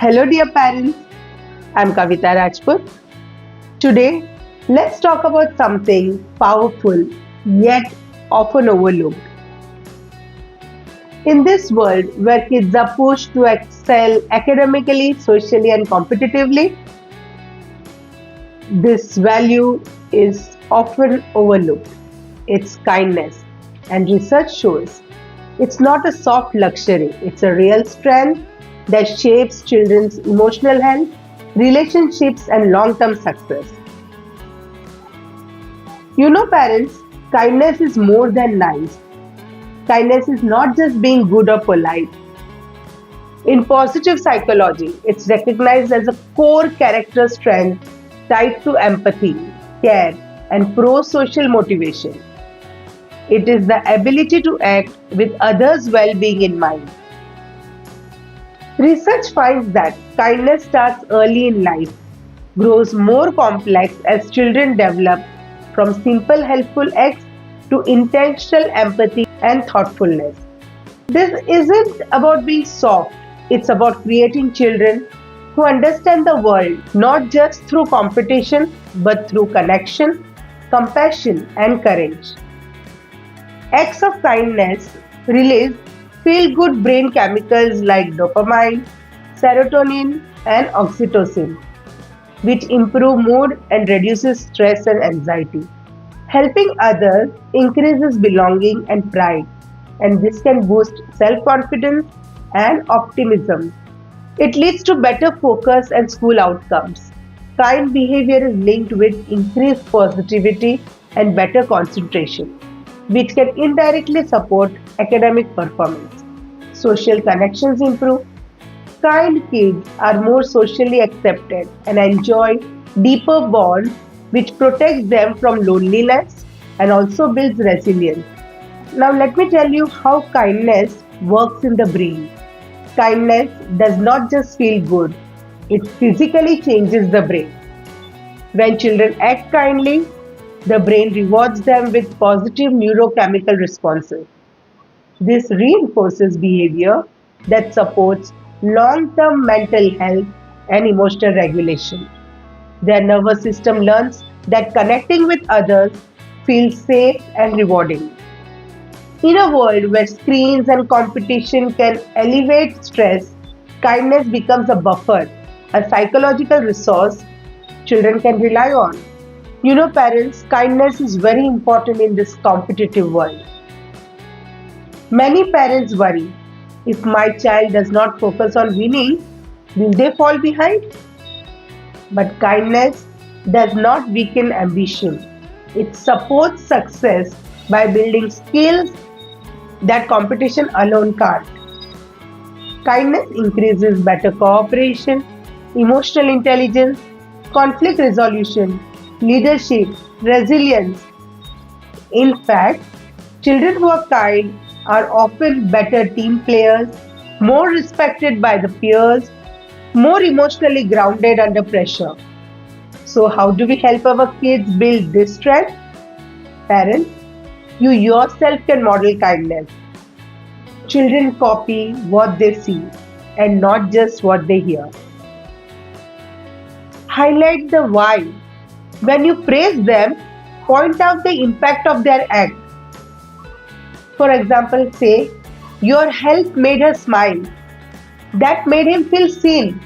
Hello, dear parents. I'm Kavita Rajput. Today, let's talk about something powerful yet often overlooked. In this world where kids are pushed to excel academically, socially, and competitively, this value is often overlooked. It's kindness. And research shows it's not a soft luxury, it's a real strength that shapes children's emotional health, relationships, and long term success. You know, parents, kindness is more than nice. Kindness is not just being good or polite. In positive psychology, it's recognized as a core character strength tied to empathy, care, and pro social motivation. It is the ability to act with others' well being in mind. Research finds that kindness starts early in life, grows more complex as children develop from simple helpful acts to intentional empathy and thoughtfulness. This isn't about being soft, it's about creating children who understand the world not just through competition but through connection, compassion, and courage. Acts of kindness release feel good brain chemicals like dopamine, serotonin, and oxytocin, which improve mood and reduces stress and anxiety. Helping others increases belonging and pride, and this can boost self confidence and optimism. It leads to better focus and school outcomes. Kind behavior is linked with increased positivity and better concentration, which can indirectly support academic performance. Social connections improve. Kind kids are more socially accepted and enjoy deeper bonds, which protects them from loneliness and also builds resilience. Now, let me tell you how kindness works in the brain. Kindness does not just feel good, it physically changes the brain. When children act kindly, the brain rewards them with positive neurochemical responses. This reinforces behavior that supports long term mental health and emotional regulation. Their nervous system learns that connecting with others feels safe and rewarding. In a world where screens and competition can elevate stress, kindness becomes a buffer, a psychological resource children can rely on. You know, parents, kindness is very important in this competitive world. Many parents worry if my child does not focus on winning, will they fall behind? But kindness does not weaken ambition. It supports success by building skills that competition alone can't. Kindness increases better cooperation, emotional intelligence, conflict resolution, leadership, resilience. In fact, children who are kind are often better team players, more respected by the peers, more emotionally grounded under pressure. So, how do we help our kids build this strength? Parents, you yourself can model kindness. Children copy what they see and not just what they hear. Highlight the why. When you praise them, point out the impact of their act. For example, say, your help made her smile. That made him feel seen.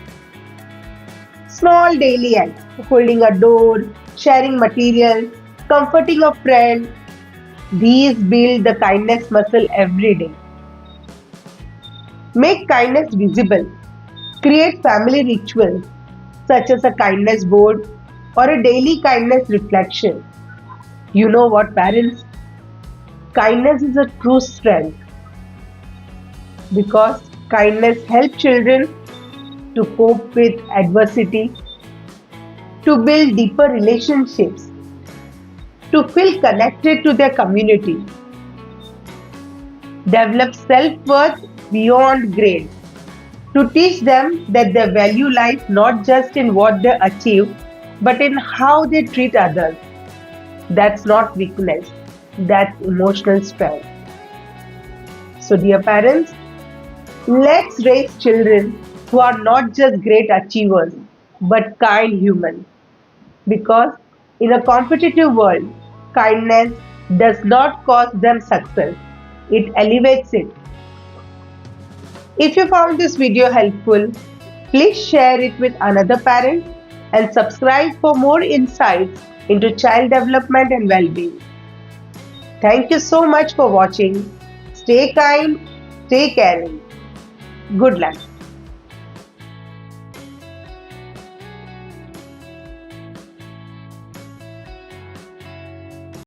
Small daily acts, holding a door, sharing materials, comforting a friend, these build the kindness muscle every day. Make kindness visible. Create family rituals such as a kindness board or a daily kindness reflection. You know what, parents? Kindness is a true strength because kindness helps children to cope with adversity, to build deeper relationships, to feel connected to their community, develop self worth beyond grades, to teach them that their value lies not just in what they achieve but in how they treat others. That's not weakness, that's emotional strength. So, dear parents, let's raise children who are not just great achievers but kind humans. Because in a competitive world, kindness does not cost them success, it elevates it. If you found this video helpful, please share it with another parent and subscribe for more insights into child development and well-being. Thank you so much for watching. Stay kind, stay caring. Good luck.